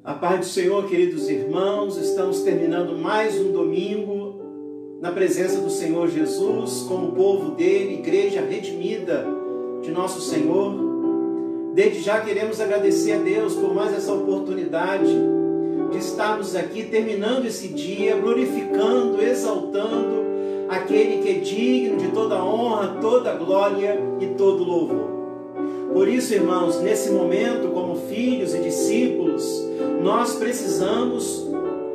A paz do Senhor, queridos irmãos, estamos terminando mais um domingo na presença do Senhor Jesus, como povo dele, igreja redimida de nosso Senhor. Desde já queremos agradecer a Deus por mais essa oportunidade de estarmos aqui terminando esse dia, glorificando, exaltando aquele que é digno de toda honra, toda glória e todo louvor. Por isso, irmãos, nesse momento, como filhos e discípulos, nós precisamos,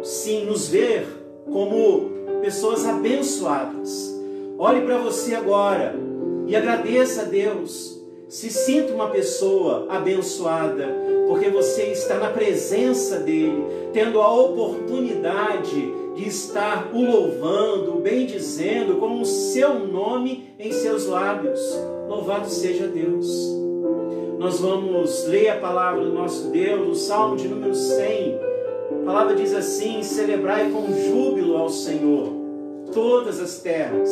sim, nos ver como pessoas abençoadas. Olhe para você agora e agradeça a Deus. Se sinta uma pessoa abençoada, porque você está na presença dEle, tendo a oportunidade de estar o louvando, o bendizendo, com o seu nome em seus lábios. Louvado seja Deus. Nós vamos ler a palavra do nosso Deus, o Salmo de número 100. A palavra diz assim: celebrai com júbilo ao Senhor todas as terras.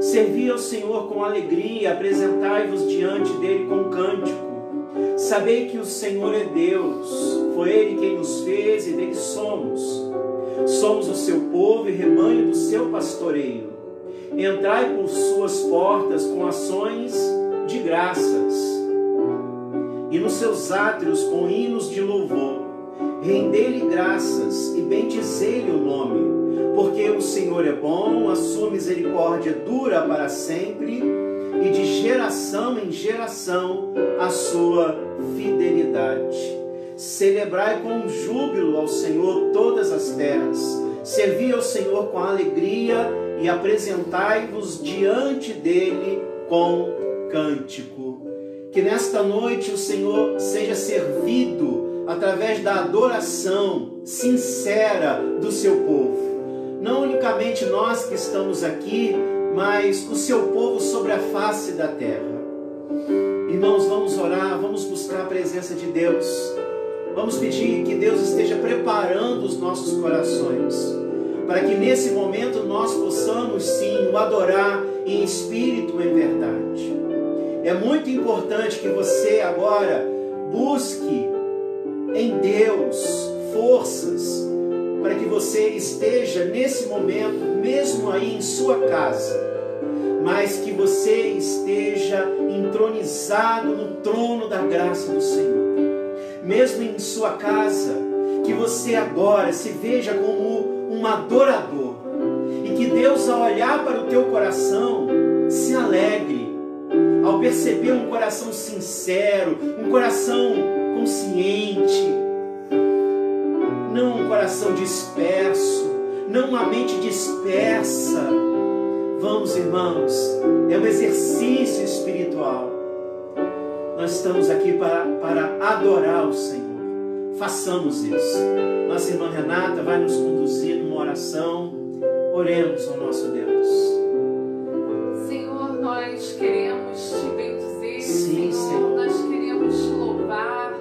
Servi ao Senhor com alegria, apresentai-vos diante dele com cântico. Sabei que o Senhor é Deus, foi Ele quem nos fez e dele somos. Somos o seu povo e rebanho do seu pastoreio. Entrai por suas portas com ações de graças, e nos seus átrios com hinos de louvor. Rendei-lhe graças e bendizei-lhe o nome, porque o Senhor é bom, a sua misericórdia dura para sempre, e de geração em geração a sua fidelidade. Celebrai com júbilo ao Senhor todas as terras, servi ao Senhor com alegria e apresentai-vos diante dele com cântico. Que nesta noite o Senhor seja servido através da adoração sincera do seu povo. Não unicamente nós que estamos aqui, mas o seu povo sobre a face da terra. Irmãos, vamos orar, vamos buscar a presença de Deus. Vamos pedir que Deus esteja preparando os nossos corações, para que nesse momento nós possamos sim o adorar em espírito e em verdade. É muito importante que você agora busque em Deus forças para que você esteja nesse momento, mesmo aí em sua casa, mas que você esteja entronizado no trono da graça do Senhor. Mesmo em sua casa, que você agora se veja como um adorador e que Deus, ao olhar para o teu coração, se alegre ao perceber um coração sincero, um coração consciente, não um coração disperso, não uma mente dispersa. Vamos, irmãos, é um exercício espiritual. Nós estamos aqui para adorar o Senhor. Façamos isso. Nossa irmã Renata vai nos conduzir numa oração. Oremos ao nosso Deus. Senhor, nós queremos te bendizer. Sim, Senhor. Nós queremos te louvar.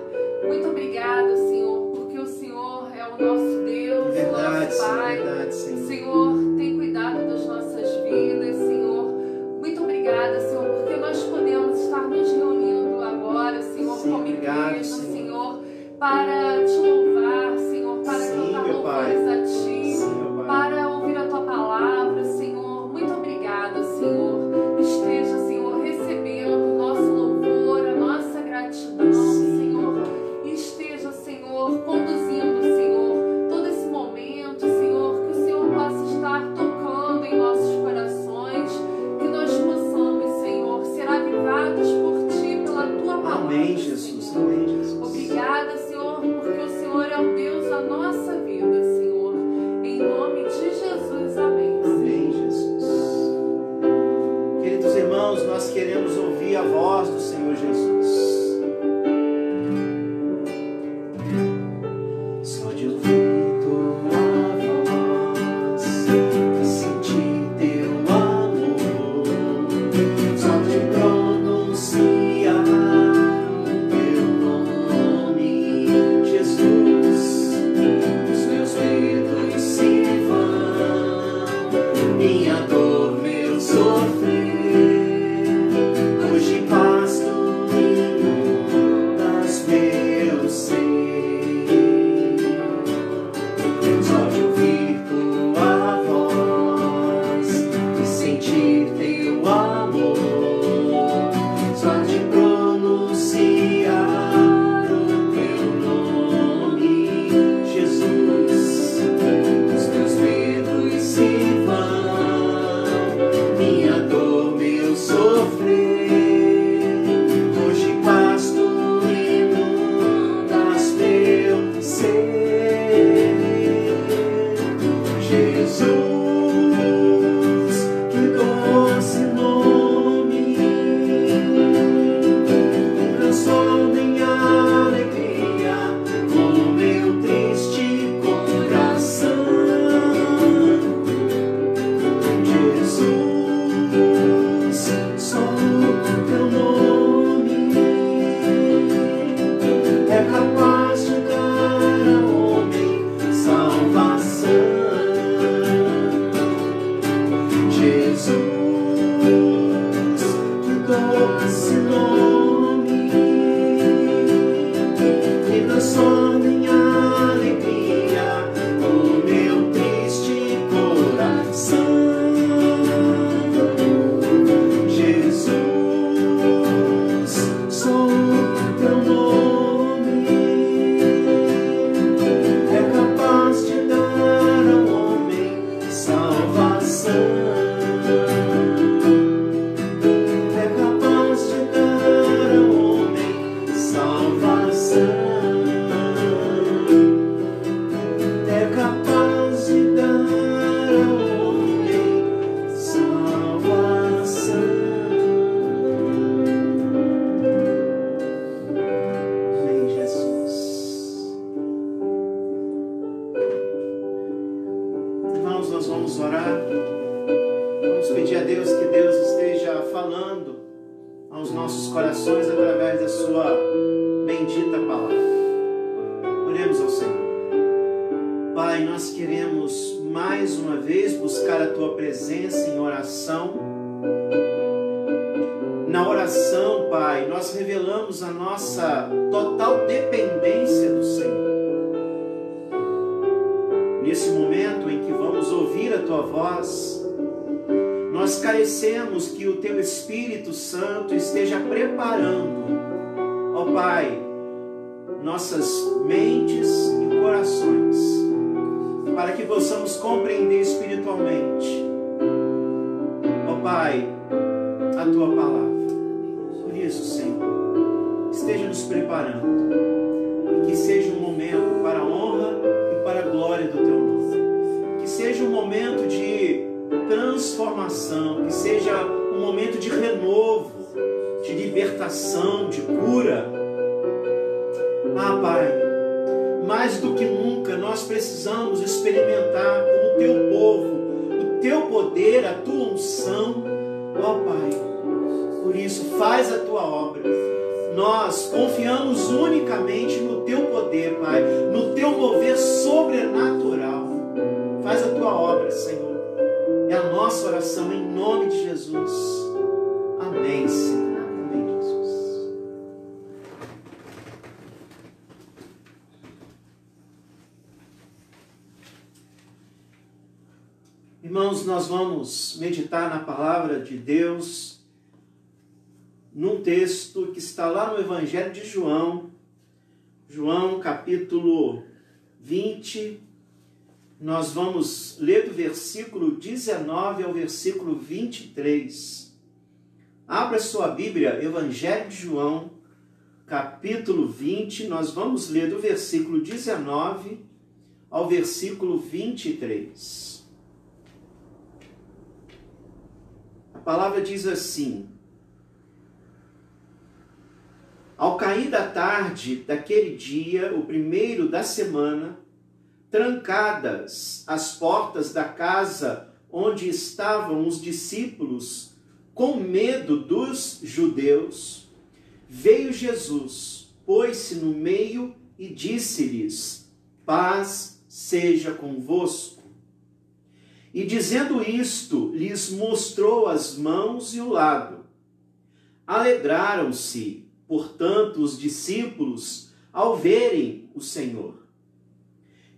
Muito obrigada, Senhor, porque o Senhor é o nosso Deus, Verdade, o nosso Pai. verdade, Senhor. Senhor, tem cuidado das nossas vidas, Senhor. Muito obrigada, Senhor, porque nós podemos estar nos reunindo agora, Senhor, Sim, como obrigado, igreja, Senhor. para te louvar, Senhor, para Sim, cantar meu Pai. louvores a Ti, Sim, meu Pai. para ouvir a Tua palavra, Senhor. Muito obrigada, Senhor. Esteja, Senhor, recebendo o nosso louvor, a nossa gratidão, Sim, Senhor. meu Pai. E esteja, Senhor, conduzindo, Senhor, todo esse momento, Senhor, que o Senhor possa estar tocando em nossos corações, que nós possamos, Senhor, ser avivados por Ti, pela Tua palavra. Amém, Jesus. Senhor. Amém, Jesus. Obrigada, Senhor, porque o Senhor é o Deus da nossa vida, Senhor. Em nome de Jesus, amém. Amém, Jesus. Queridos irmãos, nós queremos ouvir a voz do Senhor Jesus. Só de ouvir tua voz, sentir teu amor, só de pronunciar o teu nome, Jesus. Os meus medos se vão, minha dor, meu sofrer. Hoje pasto corações através da sua bendita palavra. Oremos ao Senhor. Pai, nós queremos mais uma vez buscar a Tua presença em oração. Na oração, Pai, nós revelamos a nossa total dependência do Senhor. Nesse momento em que vamos ouvir a Tua voz, nós carecemos que o Teu Espírito Santo esteja preparando, ó Pai, nossas mentes e corações, para que possamos compreender espiritualmente, ó Pai, a Tua palavra. Por isso, Senhor, esteja nos preparando, e que seja um momento para a honra e para a glória do Teu nome. Que seja um momento de transformação, que seja um momento de renovo, de libertação, de cura. Ah, Pai, mais do que nunca nós precisamos experimentar como Teu povo o Teu poder, a Tua unção, ó Pai. Por isso, faz a Tua obra. Nós confiamos unicamente no Teu poder, Pai, no Teu mover sobrenatural. Faz a Tua obra, Senhor. É a nossa oração em nome de Jesus. Amém, Senhor. Amém, Jesus. Irmãos, nós vamos meditar na palavra de Deus num texto que está lá no Evangelho de João, João capítulo 20. Nós vamos ler do versículo 19 ao versículo 23. Abra sua Bíblia, Evangelho de João, capítulo 20. Nós vamos ler do versículo 19 ao versículo 23. A palavra diz assim: Ao cair da tarde daquele dia, o primeiro da semana, trancadas as portas da casa onde estavam os discípulos, com medo dos judeus, veio Jesus, pôs-se no meio e disse-lhes: Paz seja convosco. E dizendo isto, lhes mostrou as mãos e o lado. Alegraram-se, portanto, os discípulos ao verem o Senhor.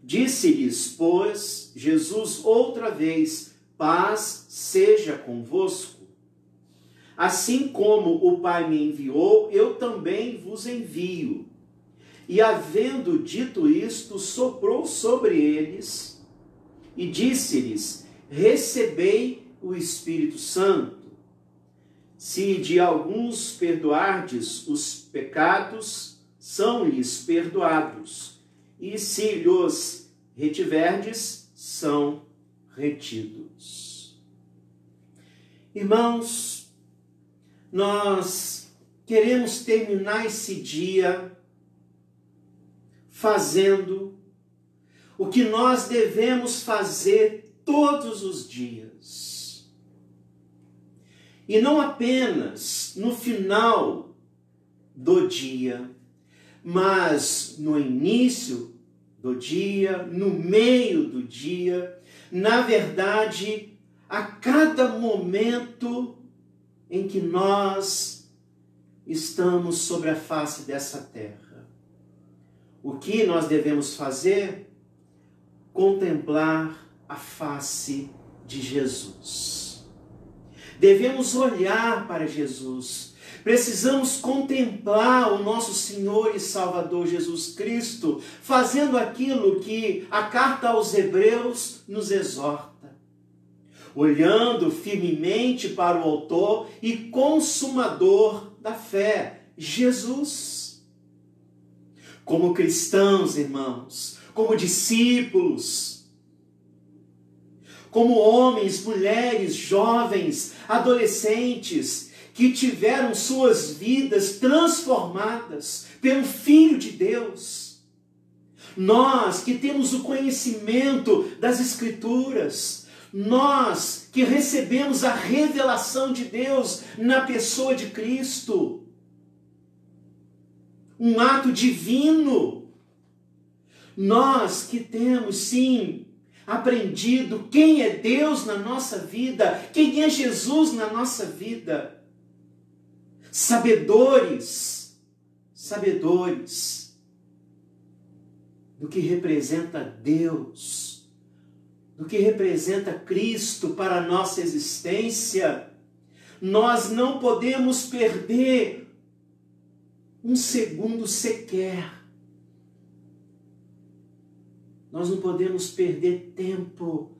Disse-lhes, pois, Jesus outra vez: Paz seja convosco. Assim como o Pai me enviou, eu também vos envio. E havendo dito isto, soprou sobre eles e disse-lhes: Recebei o Espírito Santo. Se de alguns perdoardes os pecados, são-lhes perdoados. E se lhos retiverdes, são retidos. Irmãos, nós queremos terminar esse dia fazendo o que nós devemos fazer todos os dias. E não apenas no final do dia, mas no início do dia, no meio do dia, na verdade, a cada momento em que nós estamos sobre a face dessa terra. O que nós devemos fazer? Contemplar a face de Jesus. Devemos olhar para Jesus. Precisamos contemplar o nosso Senhor e Salvador Jesus Cristo, fazendo aquilo que a carta aos Hebreus nos exorta. Olhando firmemente para o autor e consumador da fé, Jesus. Como cristãos, irmãos, como discípulos, como homens, mulheres, jovens, adolescentes, que tiveram suas vidas transformadas pelo Filho de Deus. Nós que temos o conhecimento das Escrituras, nós que recebemos a revelação de Deus na pessoa de Cristo, um ato divino. Nós que temos, sim, aprendido quem é Deus na nossa vida, quem é Jesus na nossa vida. Sabedores do que representa Deus, do que representa Cristo para a nossa existência. Nós não podemos perder um segundo sequer. Nós não podemos perder tempo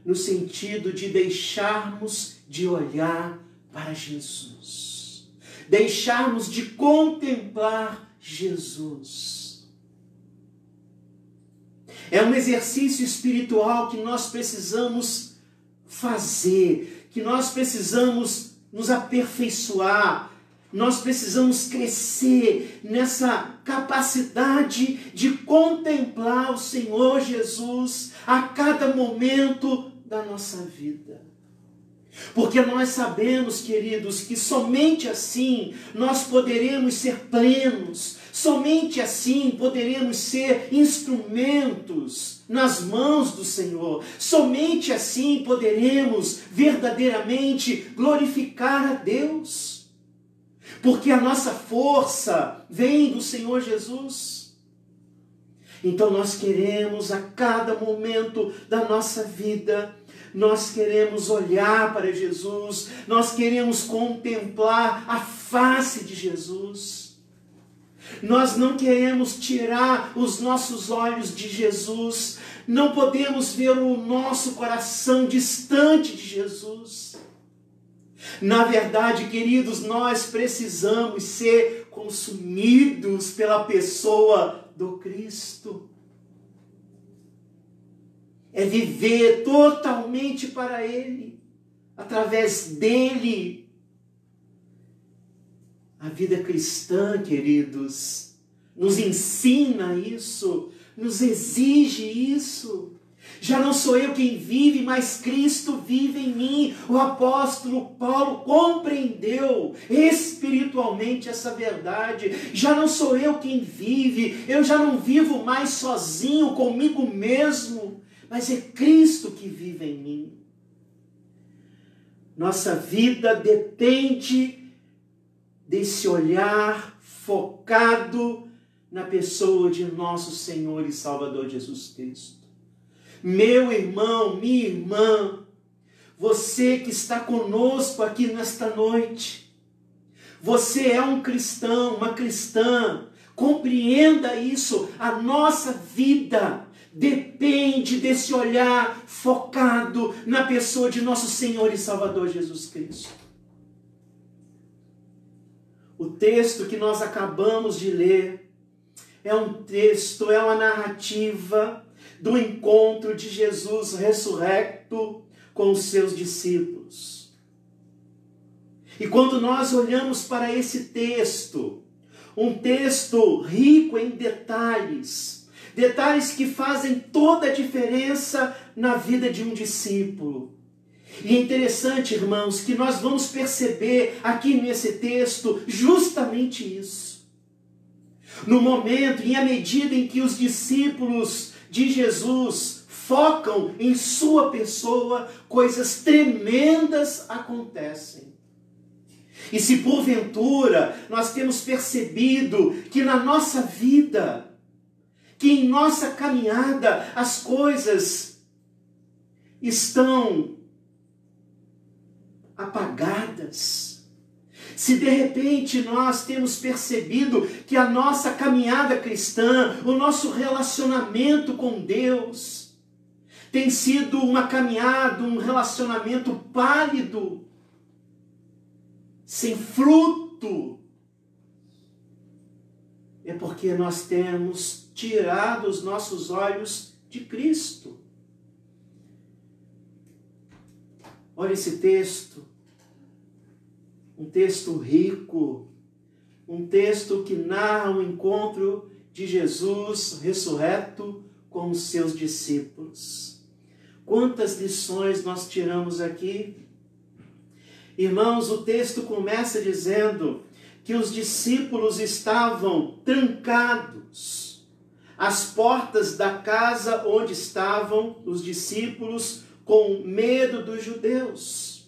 no sentido de deixarmos de olhar para Jesus, deixarmos de contemplar Jesus. É um exercício espiritual que nós precisamos fazer, que nós precisamos nos aperfeiçoar, nós precisamos crescer nessa capacidade de contemplar o Senhor Jesus a cada momento da nossa vida. Porque nós sabemos, queridos, que somente assim nós poderemos ser plenos, somente assim poderemos ser instrumentos nas mãos do Senhor, somente assim poderemos verdadeiramente glorificar a Deus. Porque a nossa força vem do Senhor Jesus. Então nós queremos a cada momento da nossa vida, nós queremos olhar para Jesus, nós queremos contemplar a face de Jesus. Nós não queremos tirar os nossos olhos de Jesus, não podemos ver o nosso coração distante de Jesus. Na verdade, queridos, nós precisamos ser consumidos pela pessoa do Cristo. É viver totalmente para Ele, através dEle. A vida cristã, queridos, nos ensina isso, nos exige isso. Já não sou eu quem vive, mas Cristo vive em mim. O apóstolo Paulo compreendeu espiritualmente essa verdade. Já não sou eu quem vive, eu já não vivo mais sozinho comigo mesmo, mas é Cristo que vive em mim. Nossa vida depende desse olhar focado na pessoa de nosso Senhor e Salvador Jesus Cristo. Meu irmão, minha irmã, você que está conosco aqui nesta noite, você é um cristão, uma cristã, compreenda isso, a nossa vida depende desse olhar focado na pessoa de nosso Senhor e Salvador Jesus Cristo. O texto que nós acabamos de ler é um texto, é uma narrativa do encontro de Jesus ressurrecto com os seus discípulos. E quando nós olhamos para esse texto, um texto rico em detalhes, detalhes que fazem toda a diferença na vida de um discípulo. E é interessante, irmãos, que nós vamos perceber aqui nesse texto justamente isso. No momento e à medida em que os discípulos de Jesus focam em sua pessoa, coisas tremendas acontecem. E se porventura nós temos percebido que na nossa vida, que em nossa caminhada as coisas estão apagadas, se de repente nós temos percebido que a nossa caminhada cristã, o nosso relacionamento com Deus, tem sido uma caminhada, um relacionamento pálido, sem fruto, é porque nós temos tirado os nossos olhos de Cristo. Olha esse texto, um texto rico, um texto que narra o encontro de Jesus ressurreto com os seus discípulos. Quantas lições nós tiramos aqui? Irmãos, o texto começa dizendo que os discípulos estavam trancados às portas da casa onde estavam os discípulos, com medo dos judeus.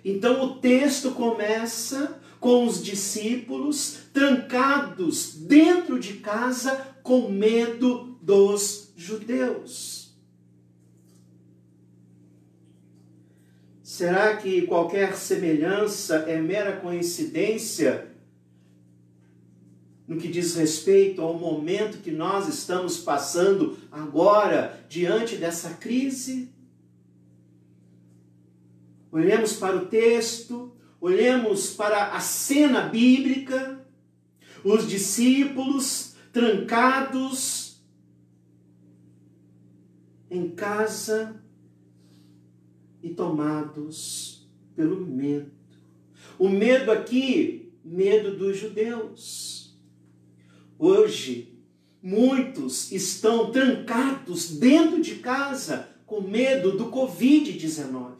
Então o texto começa com os discípulos trancados dentro de casa com medo dos judeus. Será que qualquer semelhança é mera coincidência no que diz respeito ao momento que nós estamos passando agora diante dessa crise? Olhemos para o texto, olhemos para a cena bíblica, os discípulos trancados em casa e tomados pelo medo. O medo aqui, medo dos judeus. Hoje, muitos estão trancados dentro de casa com medo do Covid-19.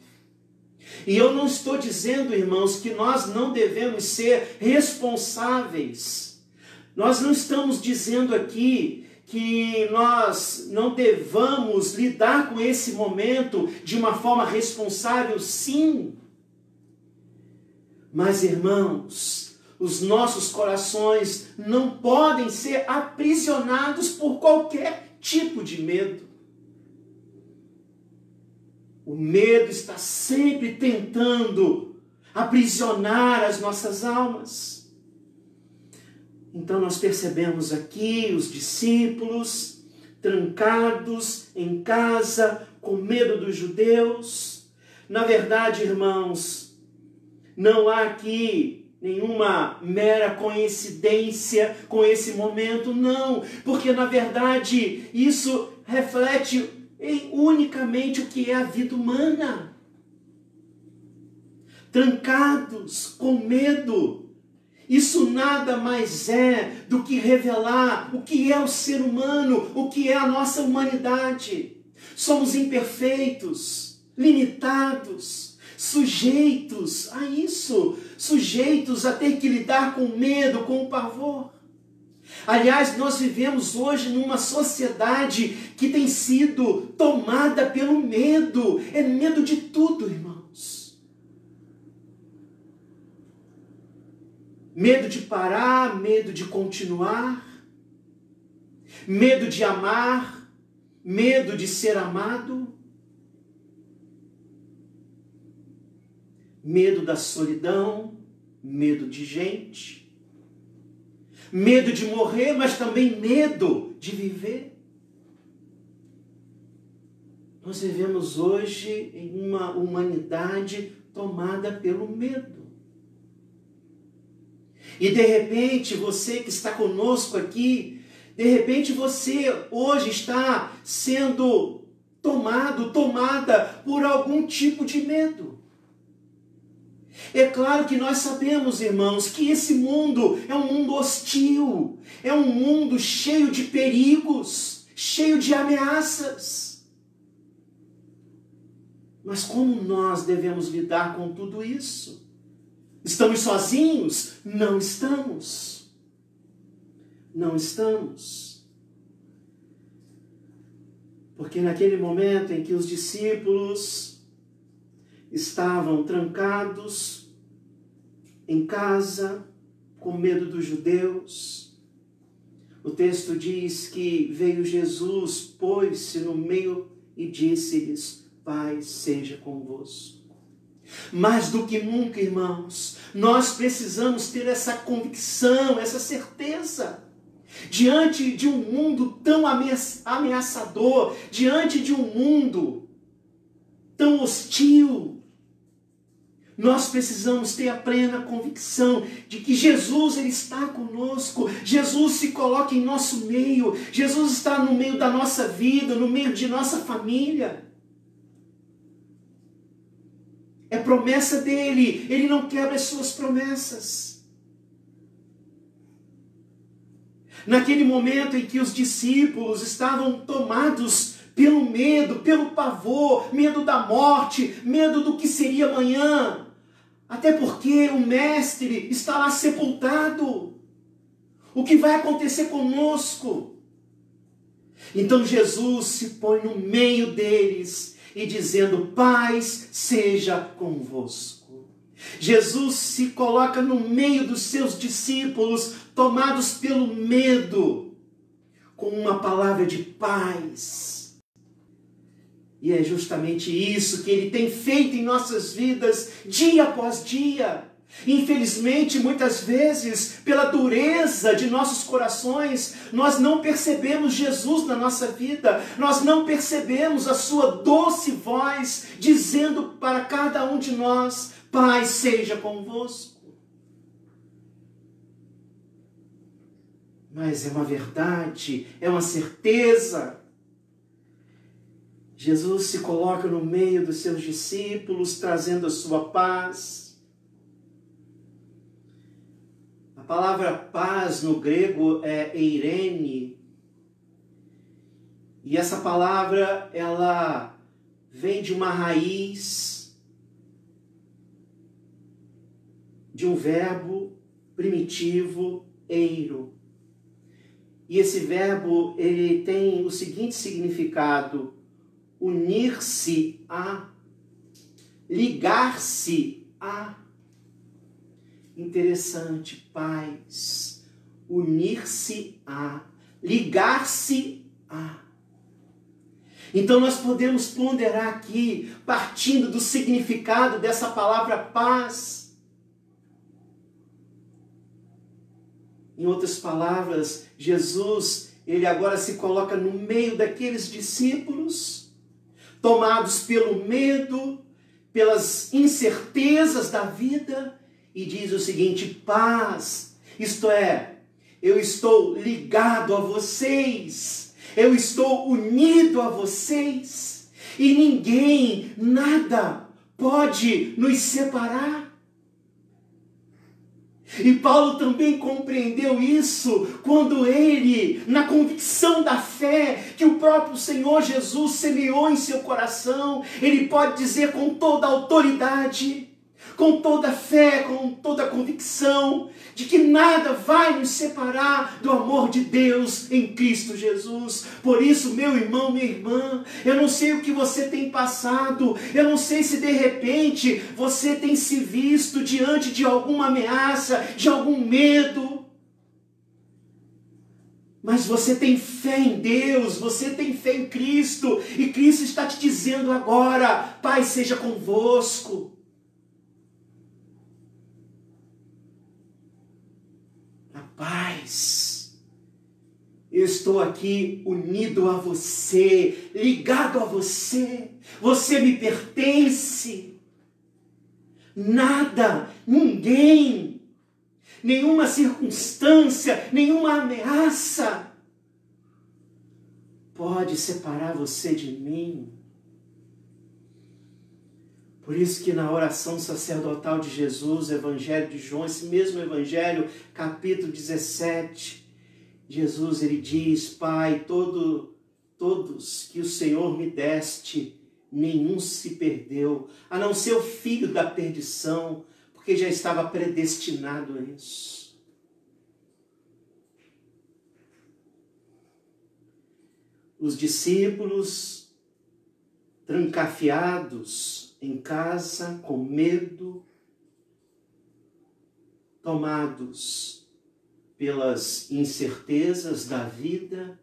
E eu não estou dizendo, irmãos, que nós não devemos ser responsáveis. Nós não estamos dizendo aqui que nós não devamos lidar com esse momento de uma forma responsável, sim. Mas, irmãos, os nossos corações não podem ser aprisionados por qualquer tipo de medo. O medo está sempre tentando aprisionar as nossas almas. Então nós percebemos aqui os discípulos trancados em casa com medo dos judeus. Na verdade, irmãos, não há aqui nenhuma mera coincidência com esse momento, não, porque na verdade isso reflete unicamente o que é a vida humana. Trancados com medo, isso nada mais é do que revelar o que é o ser humano, o que é a nossa humanidade. Somos imperfeitos, limitados, sujeitos a isso, sujeitos a ter que lidar com medo, com o pavor. Aliás, nós vivemos hoje numa sociedade que tem sido tomada pelo medo. É medo de tudo, irmãos. Medo de parar, medo de continuar, medo de amar, medo de ser amado, medo da solidão, medo de gente, medo de morrer, mas também medo de viver. Nós vivemos hoje em uma humanidade tomada pelo medo. E de repente, você que está conosco aqui, de repente você hoje está sendo tomada por algum tipo de medo. É claro que nós sabemos, irmãos, que esse mundo é um mundo hostil, é um mundo cheio de perigos, cheio de ameaças. Mas como nós devemos lidar com tudo isso? Estamos sozinhos? Não estamos. Não estamos. Porque naquele momento em que os discípulos estavam trancados em casa, com medo dos judeus, o texto diz que veio Jesus, pôs-se no meio e disse-lhes: Pai seja convosco. Mais do que nunca, irmãos, nós precisamos ter essa convicção, essa certeza. Diante de um mundo tão ameaçador, diante de um mundo tão hostil, nós precisamos ter a plena convicção de que Jesus, Ele está conosco. Jesus se coloca em nosso meio. Jesus está no meio da nossa vida, no meio de nossa família. É promessa dele. Ele não quebra as suas promessas. Naquele momento em que os discípulos estavam tomados pelo medo, pelo pavor, medo da morte, medo do que seria amanhã, Até porque o Mestre está lá sepultado. O que vai acontecer conosco? Então Jesus se põe no meio deles e dizendo: paz seja convosco. Jesus se coloca no meio dos seus discípulos, tomados pelo medo, com uma palavra de paz. E é justamente isso que Ele tem feito em nossas vidas, dia após dia. Infelizmente, muitas vezes, pela dureza de nossos corações, nós não percebemos Jesus na nossa vida, nós não percebemos a sua doce voz, dizendo para cada um de nós: paz seja convosco. Mas é uma verdade, é uma certeza. Jesus se coloca no meio dos seus discípulos, trazendo a sua paz. A palavra paz no grego é eirene. E essa palavra, ela vem de uma raiz, de um verbo primitivo, eiro. E esse verbo, ele tem o seguinte significado: unir-se a, ligar-se a. Interessante, paz, unir-se a, ligar-se a. Então nós podemos ponderar aqui, partindo do significado dessa palavra paz. Em outras palavras, Jesus, ele agora se coloca no meio daqueles discípulos, tomados pelo medo, pelas incertezas da vida, e diz o seguinte: paz, isto é, eu estou ligado a vocês, eu estou unido a vocês, e ninguém, nada pode nos separar. E Paulo também compreendeu isso quando ele, na convicção da fé que o próprio Senhor Jesus semeou em seu coração, ele pode dizer com toda a autoridade, com toda a fé, com toda a convicção, de que nada vai nos separar do amor de Deus em Cristo Jesus. Por isso, meu irmão, minha irmã, eu não sei o que você tem passado, eu não sei se de repente você tem se visto diante de alguma ameaça, de algum medo, mas você tem fé em Deus, você tem fé em Cristo, e Cristo está te dizendo agora: paz seja convosco. Paz, eu estou aqui unido a você, ligado a você, você me pertence. Nada, ninguém, nenhuma circunstância, nenhuma ameaça pode separar você de mim. Por isso que na oração sacerdotal de Jesus, Evangelho de João, esse mesmo Evangelho, capítulo 17, Jesus, ele diz: Pai, todos que o Senhor me deste, nenhum se perdeu, a não ser o filho da perdição, porque já estava predestinado a isso. Os discípulos, trancafiados em casa, com medo, tomados pelas incertezas da vida,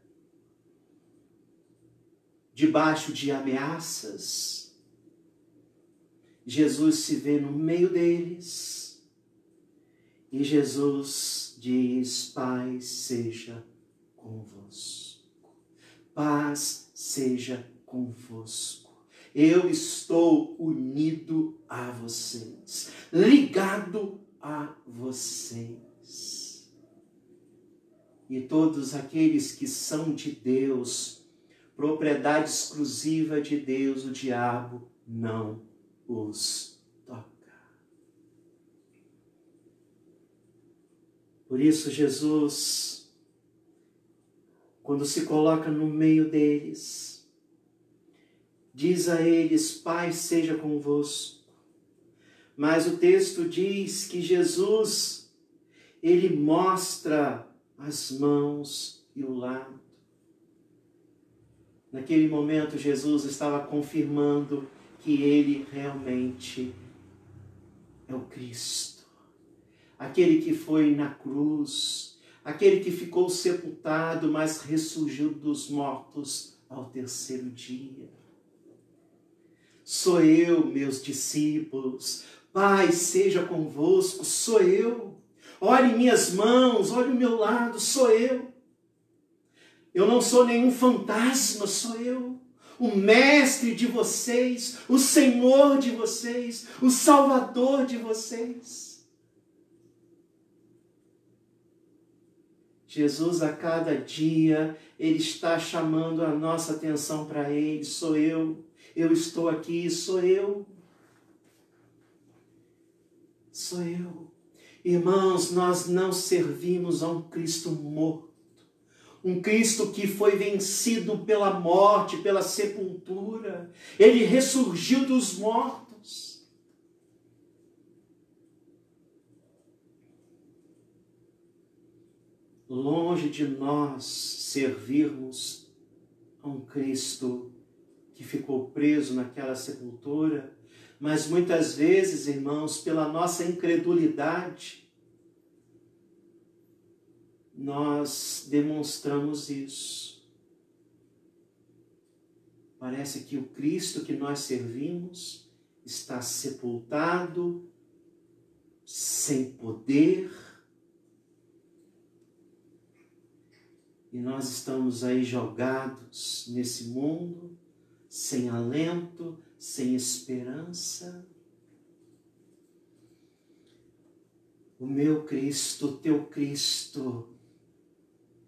debaixo de ameaças, Jesus se vê no meio deles e Jesus diz: paz seja convosco. Paz seja convosco. Eu estou unido a vocês, ligado a vocês. E todos aqueles que são de Deus, propriedade exclusiva de Deus, o diabo não os toca. Por isso Jesus, quando se coloca no meio deles, diz a eles: paz seja convosco. Mas o texto diz que Jesus, ele mostra as mãos e o lado. Naquele momento, Jesus estava confirmando que ele realmente é o Cristo. Aquele que foi na cruz, aquele que ficou sepultado, mas ressurgiu dos mortos ao terceiro dia. Sou eu, meus discípulos. Pai, seja convosco, sou eu. Olhe minhas mãos, olhe o meu lado, sou eu. Eu não sou nenhum fantasma, sou eu. O mestre de vocês, o Senhor de vocês, o Salvador de vocês. Jesus, a cada dia, ele está chamando a nossa atenção para ele. Sou eu estou aqui, sou eu. Sou eu. Irmãos, nós não servimos a um Cristo morto. Um Cristo que foi vencido pela morte, pela sepultura. Ele ressurgiu dos mortos. Longe de nós servirmos a um Cristo que ficou preso naquela sepultura, mas muitas vezes, irmãos, pela nossa incredulidade, nós demonstramos isso. Parece que o Cristo que nós servimos está sepultado, sem poder, e nós estamos aí jogados nesse mundo, sem alento, sem esperança. O meu Cristo, o teu Cristo,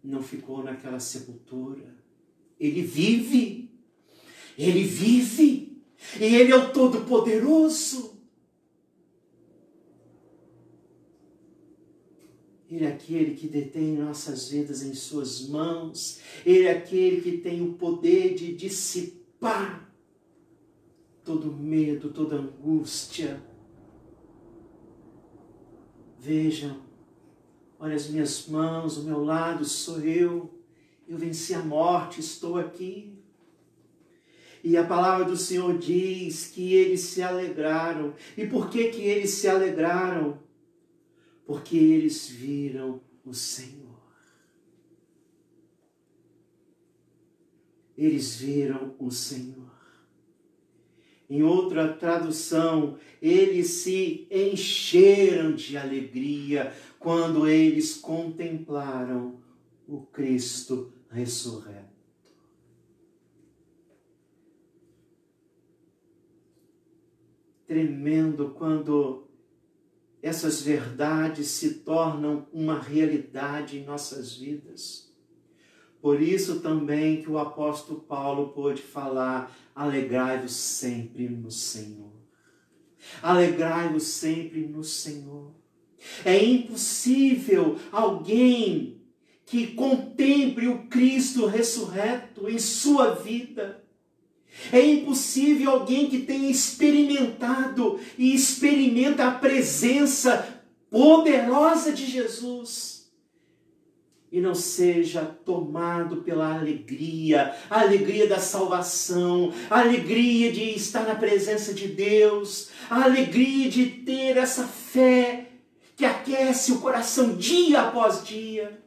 não ficou naquela sepultura. Ele vive, e Ele é o Todo-Poderoso. Ele é aquele que detém nossas vidas em suas mãos. Ele é aquele que tem o poder de dissipar todo medo, toda angústia. Vejam, olha as minhas mãos, o meu lado, sou eu. Eu venci a morte, estou aqui. E a palavra do Senhor diz que eles se alegraram. E por que que eles se alegraram? Porque eles viram o Senhor. Eles viram o Senhor. Em outra tradução, eles se encheram de alegria quando eles contemplaram o Cristo ressurreto. Tremendo quando essas verdades se tornam uma realidade em nossas vidas. Por isso também que o apóstolo Paulo pôde falar: alegrai-vos sempre no Senhor. Alegrai-vos sempre no Senhor. É impossível alguém que contemple o Cristo ressurreto em sua vida. É impossível alguém que tenha experimentado e experimenta a presença poderosa de Jesus e não seja tomado pela alegria, a alegria da salvação, a alegria de estar na presença de Deus, a alegria de ter essa fé que aquece o coração dia após dia.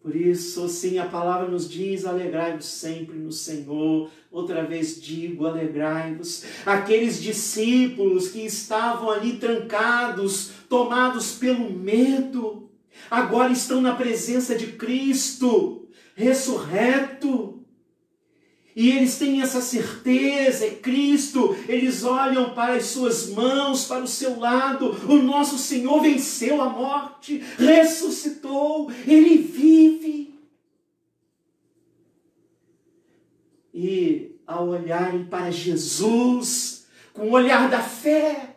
Por isso, sim, a palavra nos diz: alegrai-vos sempre no Senhor. Outra vez digo, alegrai-vos. Aqueles discípulos que estavam ali trancados, tomados pelo medo, agora estão na presença de Cristo, ressurreto. E eles têm essa certeza, é Cristo. Eles olham para as suas mãos, para o seu lado. O nosso Senhor venceu a morte, ressuscitou, Ele vive. E ao olharem para Jesus, com o olhar da fé,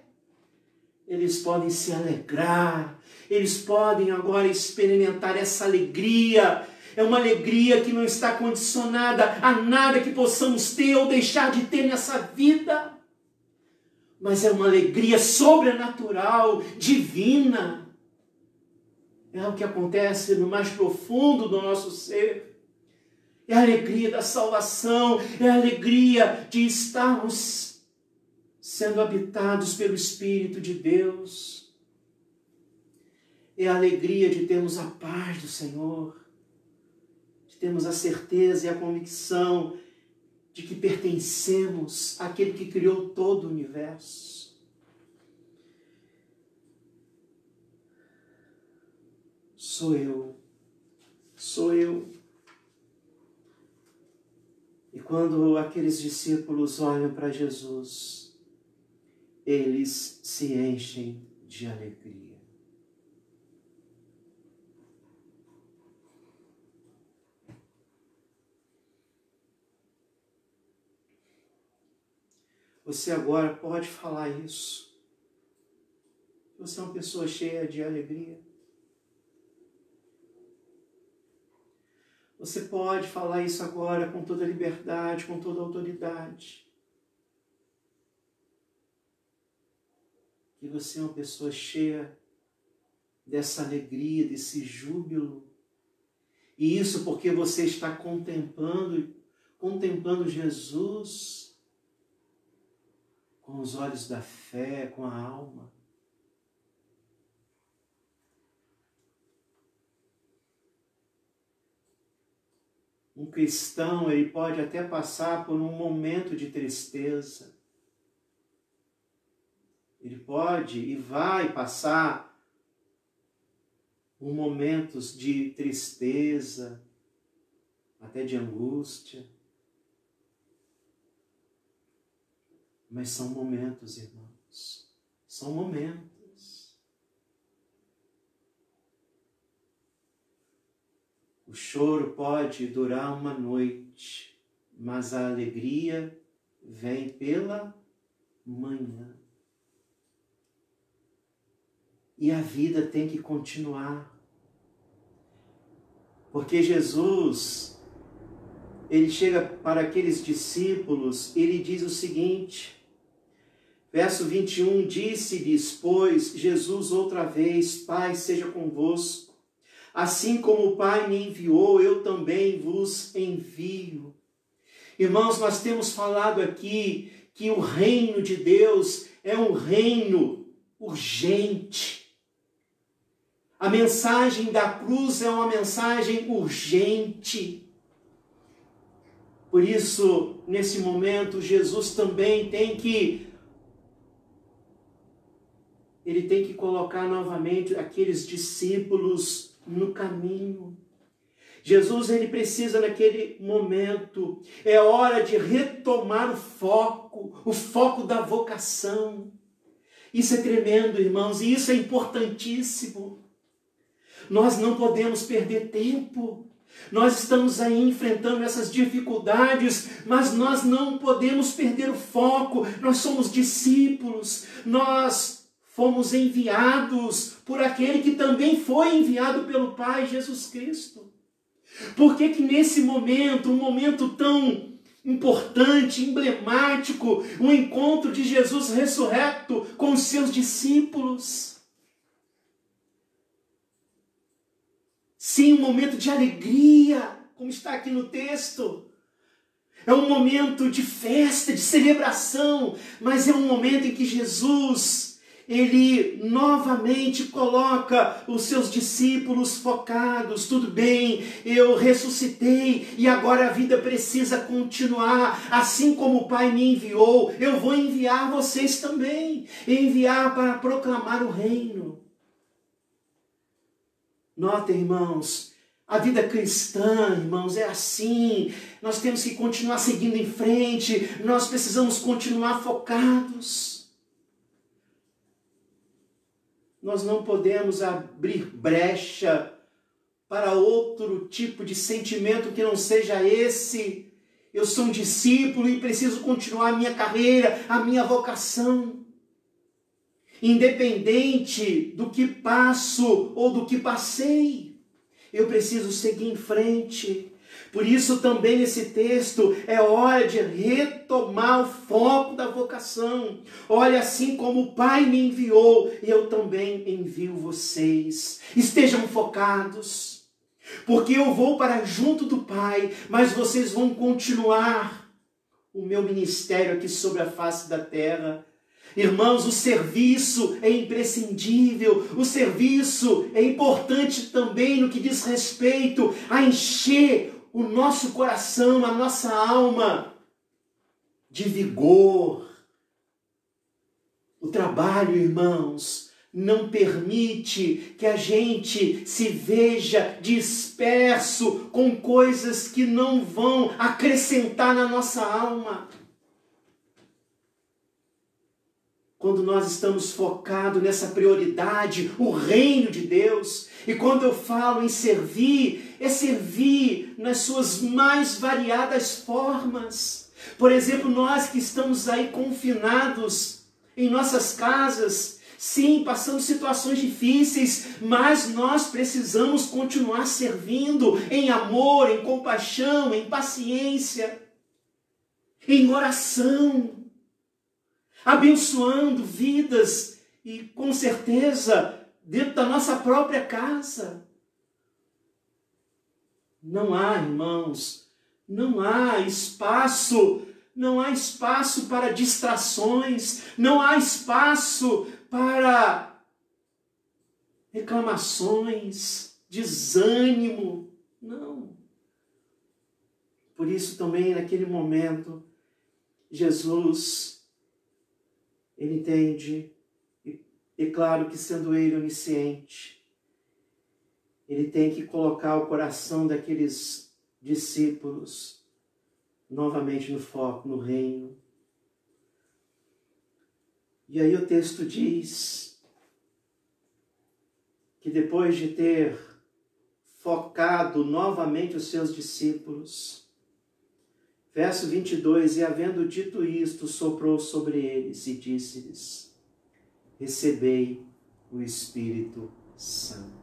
eles podem se alegrar. Eles podem agora experimentar essa alegria. É uma alegria que não está condicionada a nada que possamos ter ou deixar de ter nessa vida. mas é uma alegria sobrenatural, divina. É o que acontece no mais profundo do nosso ser. É a alegria da salvação, é a alegria de estarmos sendo habitados pelo Espírito de Deus. É a alegria de termos a paz do Senhor, de termos a certeza e a convicção de que pertencemos àquele que criou todo o universo. Sou eu. E quando aqueles discípulos olham para Jesus, eles se enchem de alegria. Você agora pode falar isso. Você é uma pessoa cheia de alegria. Você pode falar isso agora com toda liberdade, com toda autoridade. Que você é uma pessoa cheia dessa alegria, desse júbilo. E isso porque você está contemplando Jesus com os olhos da fé, com a alma. Um cristão, ele pode até passar por um momento de tristeza. Ele pode e vai passar por momentos de tristeza, até de angústia. Mas são momentos, irmãos. São momentos. O choro pode durar uma noite, mas a alegria vem pela manhã. E a vida tem que continuar. Porque Jesus, ele chega para aqueles discípulos, ele diz o seguinte, verso 21, disse-lhes, pois, Jesus outra vez, Pai, seja convosco. Assim como o Pai me enviou, eu também vos envio. Irmãos, nós temos falado aqui que o reino de Deus é um reino urgente. A mensagem da cruz é uma mensagem urgente. Por isso, nesse momento, Jesus também tem que colocar novamente aqueles discípulos no caminho. Jesus, ele precisa naquele momento, é hora de retomar o foco da vocação. Isso é tremendo, irmãos, e isso é importantíssimo. Nós não podemos perder tempo. Nós estamos aí enfrentando essas dificuldades, mas nós não podemos perder o foco. Nós somos discípulos, nós fomos enviados por aquele que também foi enviado pelo Pai, Jesus Cristo. Por que nesse momento, um momento tão importante, emblemático, o encontro de Jesus ressurreto com os seus discípulos? Sim, um momento de alegria, como está aqui no texto. É um momento de festa, de celebração, mas é um momento em que Jesus, ele novamente coloca os seus discípulos focados. Tudo bem, eu ressuscitei e agora a vida precisa continuar. Assim como o Pai me enviou, eu vou enviar vocês também. Enviar para proclamar o reino. Notem, irmãos, a vida cristã, irmãos, é assim. Nós temos que continuar seguindo em frente. Nós precisamos continuar focados. Nós não podemos abrir brecha para outro tipo de sentimento que não seja esse. Eu sou um discípulo e preciso continuar a minha carreira, a minha vocação. Independente do que passo ou do que passei, eu preciso seguir em frente. Por isso também nesse texto é hora de retomar o foco da vocação. Olha, assim como o Pai me enviou, eu também envio vocês. Estejam focados, porque eu vou para junto do Pai, mas vocês vão continuar o meu ministério aqui sobre a face da terra. Irmãos, o serviço é imprescindível, o serviço é importante também no que diz respeito a encher o nosso coração, a nossa alma de vigor. O trabalho, irmãos, não permite que a gente se veja disperso com coisas que não vão acrescentar na nossa alma. Quando nós estamos focados nessa prioridade, o reino de Deus, e quando eu falo em servir, é servir nas suas mais variadas formas. Por exemplo, nós que estamos aí confinados em nossas casas, sim, passando situações difíceis, mas nós precisamos continuar servindo em amor, em compaixão, em paciência, em oração, abençoando vidas e, com certeza, dentro da nossa própria casa. Não há, irmãos, não há espaço para distrações, não há espaço para reclamações, desânimo, não. Por isso também, naquele momento, Jesus, ele entende, e claro que sendo ele onisciente, ele tem que colocar o coração daqueles discípulos novamente no foco, no reino. E aí o texto diz que depois de ter focado novamente os seus discípulos, verso 22, e havendo dito isto, soprou sobre eles e disse-lhes: recebei o Espírito Santo.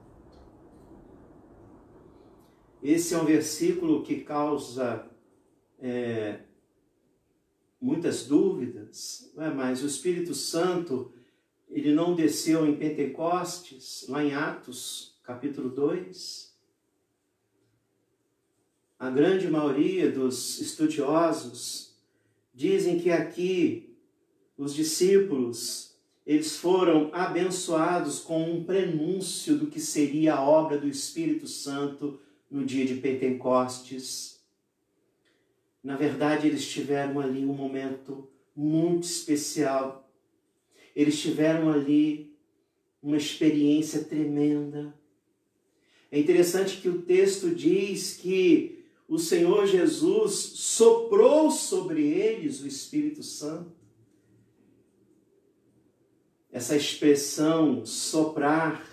Esse é um versículo que causa muitas dúvidas, mas o Espírito Santo, ele não desceu em Pentecostes, lá em Atos, capítulo 2. A grande maioria dos estudiosos dizem que aqui os discípulos, eles foram abençoados com um prenúncio do que seria a obra do Espírito Santo no dia de Pentecostes. Na verdade, eles tiveram ali um momento muito especial. Eles tiveram ali uma experiência tremenda. É interessante que o texto diz que o Senhor Jesus soprou sobre eles o Espírito Santo. Essa expressão soprar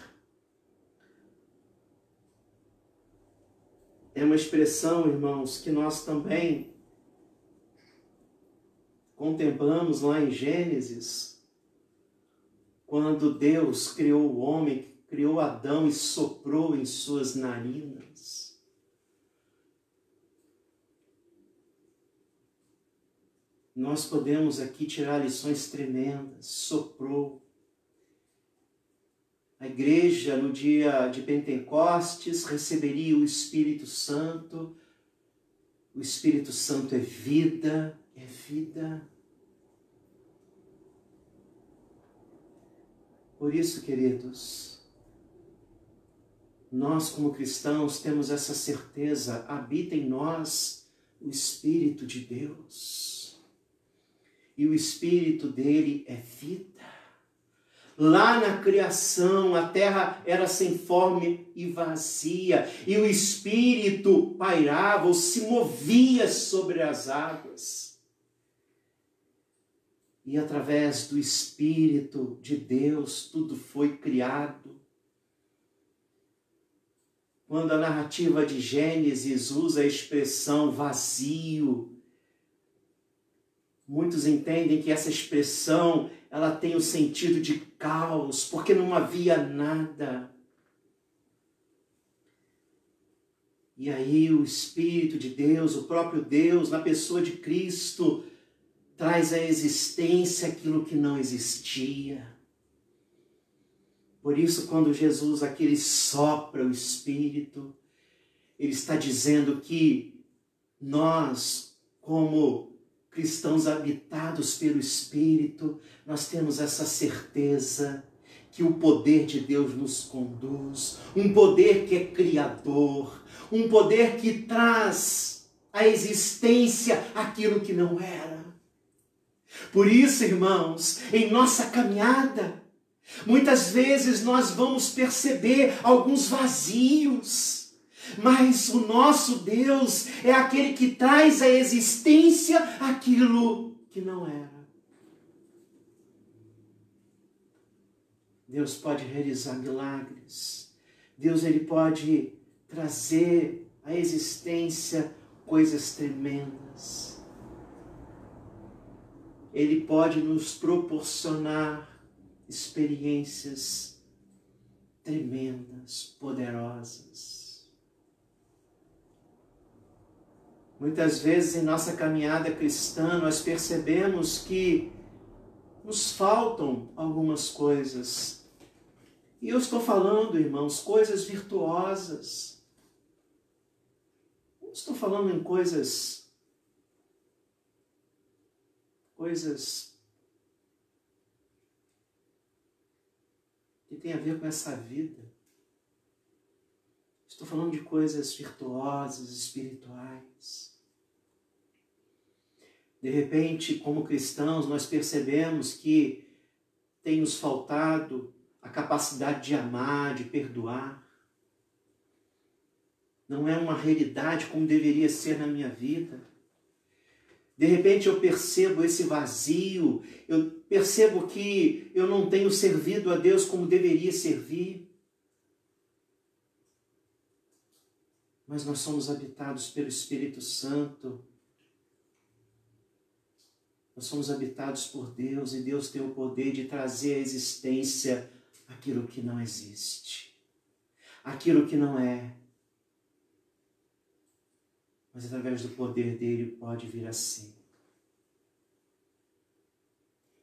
é uma expressão, irmãos, que nós também contemplamos lá em Gênesis, quando Deus criou o homem, criou Adão e soprou em suas narinas. Nós podemos aqui tirar lições tremendas. Soprou. A igreja, no dia de Pentecostes, receberia o Espírito Santo. O Espírito Santo é vida, é vida. Por isso, queridos, nós como cristãos temos essa certeza, habita em nós o Espírito de Deus. E o Espírito dele é vida. Lá na criação, a terra era sem forma e vazia, e o Espírito pairava ou se movia sobre as águas. E através do Espírito de Deus, tudo foi criado. Quando a narrativa de Gênesis usa a expressão vazio, muitos entendem que essa expressão ela tem o sentido de caos, porque não havia nada. E aí o Espírito de Deus, o próprio Deus, na pessoa de Cristo, traz à existência aquilo que não existia. Por isso, quando Jesus aqui ele sopra o Espírito, ele está dizendo que nós, como cristãos habitados pelo Espírito, nós temos essa certeza que o poder de Deus nos conduz, um poder que é criador, um poder que traz à existência aquilo que não era. Por isso, irmãos, em nossa caminhada, muitas vezes nós vamos perceber alguns vazios, mas o nosso Deus é aquele que traz à existência aquilo que não era. Deus pode realizar milagres. Deus ele pode trazer à existência coisas tremendas. Ele pode nos proporcionar experiências tremendas, poderosas. Muitas vezes em nossa caminhada cristã nós percebemos que nos faltam algumas coisas. E eu estou falando, irmãos, coisas virtuosas. Não estou falando em coisas que tem a ver com essa vida. Estou falando de coisas virtuosas, espirituais. De repente, como cristãos, nós percebemos que tem nos faltado a capacidade de amar, de perdoar. Não é uma realidade como deveria ser na minha vida. De repente eu percebo esse vazio, eu percebo que eu não tenho servido a Deus como deveria servir. Mas nós somos habitados pelo Espírito Santo. Nós somos habitados por Deus e Deus tem o poder de trazer à existência aquilo que não existe, aquilo que não é. Mas através do poder dele pode vir a ser.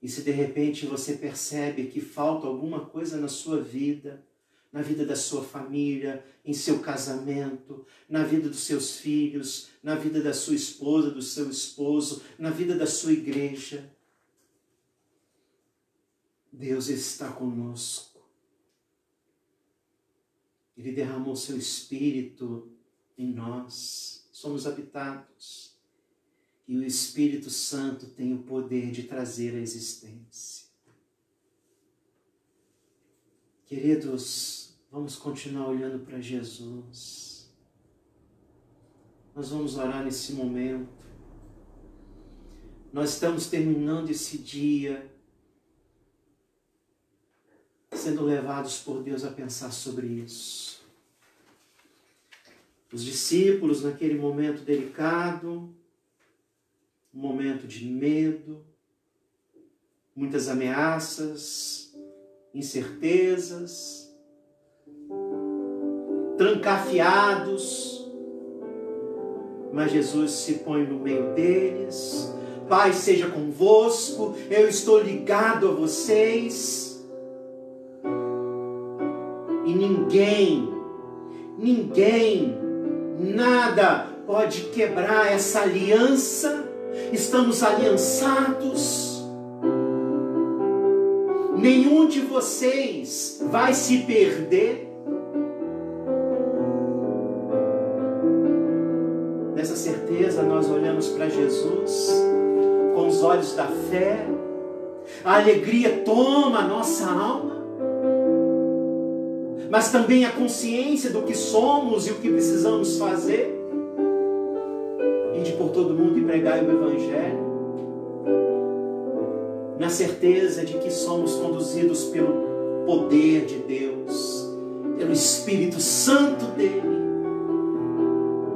E se de repente você percebe que falta alguma coisa na sua vida, na vida da sua família, em seu casamento, na vida dos seus filhos, na vida da sua esposa, do seu esposo, na vida da sua igreja, Deus está conosco. Ele derramou seu Espírito em nós, somos habitados. E o Espírito Santo tem o poder de trazer a existência. Queridos, vamos continuar olhando para Jesus. Nós vamos orar nesse momento. Nós estamos terminando esse dia, sendo levados por Deus a pensar sobre isso. Os discípulos, naquele momento delicado, um momento de medo, muitas ameaças, incertezas, trancafiados, mas Jesus se põe no meio deles. Pai, seja convosco, eu estou ligado a vocês. E ninguém, nada pode quebrar essa aliança. Estamos aliançados. Nenhum de vocês vai se perder. Nessa certeza, nós olhamos para Jesus com os olhos da fé. A alegria toma a nossa alma, mas também a consciência do que somos e o que precisamos fazer. Ide por todo mundo e pregai o Evangelho, na certeza de que somos conduzidos pelo poder de Deus, pelo Espírito Santo dele.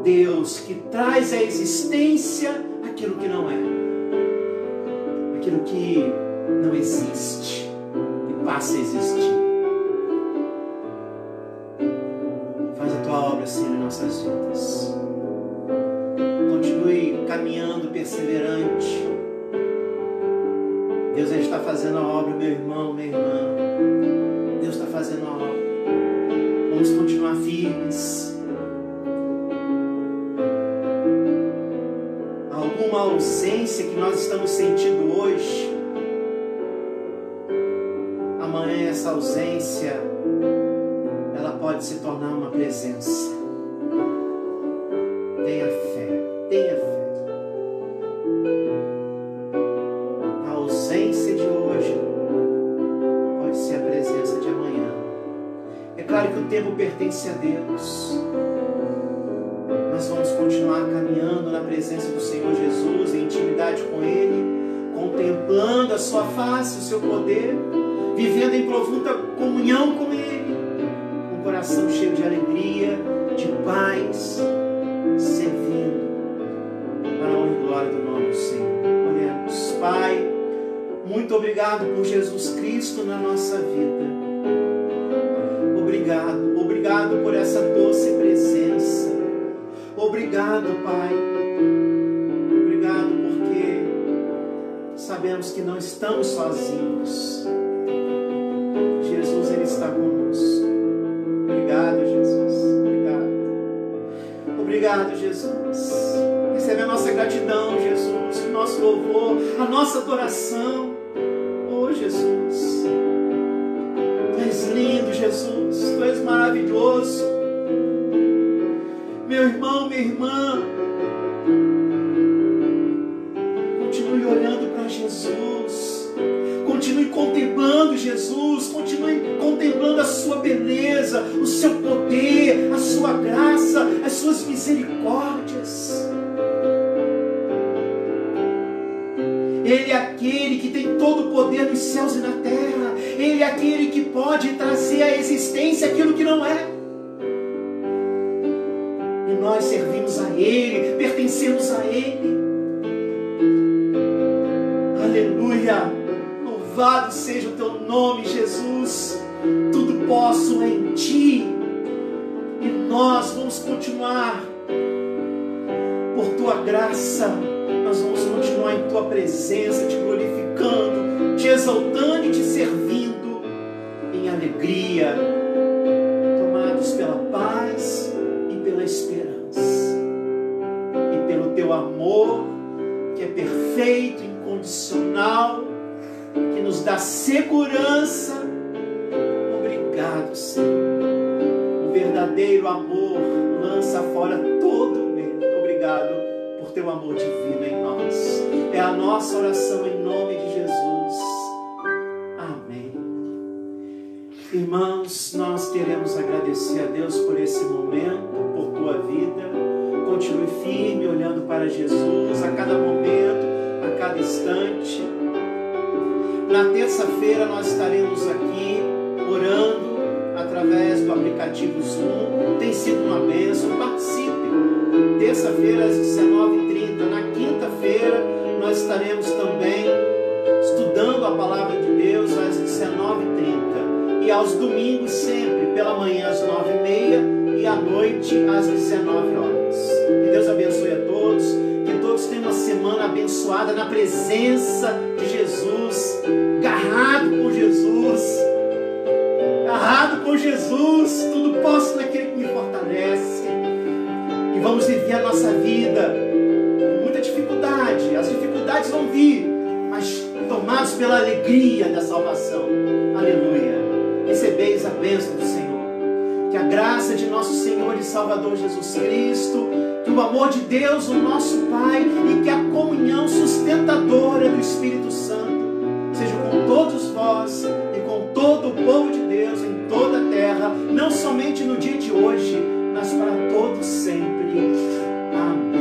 Deus que traz à existência aquilo que não é, aquilo que não existe e passa a existir. Faz a tua obra obra, Senhor, em nossas vidas. Continue caminhando perseverante. Deus, Ele está fazendo a obra, meu irmão, minha irmã. Deus está fazendo a obra. Vamos continuar firmes. Alguma ausência que nós estamos sentindo hoje, amanhã essa ausência, ela pode se tornar uma presença. Tenha fé, tenha fé. A ausência de hoje pode ser a presença de amanhã. É claro que o tempo pertence a Deus. Nós vamos continuar caminhando na presença do Senhor Jesus, em intimidade com Ele, contemplando a sua face, o seu poder, vivendo em profunda comunhão com Ele, com o coração cheio de alegria, de paz, servindo para a honra e glória do nome do Senhor. Oremos. Pai, muito obrigado por Jesus Cristo na nossa vida. Obrigado por essa doce presença. Obrigado, Pai. Obrigado porque sabemos que não estamos sozinhos. Jesus, Ele está conosco. Obrigado, Jesus. Obrigado, Jesus. Recebe a nossa gratidão, Jesus, o nosso louvor, a nossa adoração. Oh, Jesus. Tu és lindo, Jesus. Tu és maravilhoso. Meu irmão, minha irmã, continue olhando para Jesus, continue contemplando Jesus, continue contemplando a sua beleza, o seu poder, a sua graça, as suas misericórdias. Ele é aquele que tem todo o poder nos céus e na terra. Ele é aquele que pode trazer à existência aquilo que não é. Nós servimos a Ele, pertencemos a Ele. Aleluia! Louvado seja o Teu nome, Jesus. Tudo posso em Ti. E nós vamos continuar por Tua graça. Nós vamos continuar em Tua presença, Te glorificando, Te exaltando e Te servindo em alegria, tomados pela paz e pela esperança. E pelo Teu amor, que é perfeito, incondicional, que nos dá segurança. Obrigado, Senhor. O verdadeiro amor lança fora todo medo. Obrigado por Teu amor divino em nós. É a nossa oração em nome de Jesus. Amém. Irmãos, nós queremos agradecer a Deus por esse momento, por tua vida. Continue firme, olhando para Jesus a cada momento, a cada instante. Na terça-feira nós estaremos aqui orando através do aplicativo Zoom. Tem sido uma bênção, participe. Terça-feira às 19h30. Na quinta-feira nós estaremos também estudando a Palavra de Deus às 19h30. E aos domingos sempre, pela manhã às 9h30 e à noite às 19h. Que Deus abençoe a todos, que todos tenham uma semana abençoada na presença de Jesus, agarrado com Jesus, tudo posso naquele que me fortalece. E vamos viver a nossa vida com muita dificuldade. As dificuldades vão vir, mas tomados pela alegria da salvação. Aleluia. Recebeis a bênção do Senhor. Que a graça de nosso Senhor e Salvador Jesus Cristo, que o amor de Deus, o nosso Pai, e que a comunhão sustentadora do Espírito Santo seja com todos vós e com todo o povo de Deus em toda a terra, não somente no dia de hoje, mas para todos sempre. Amém.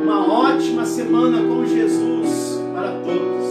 Uma ótima semana com Jesus para todos.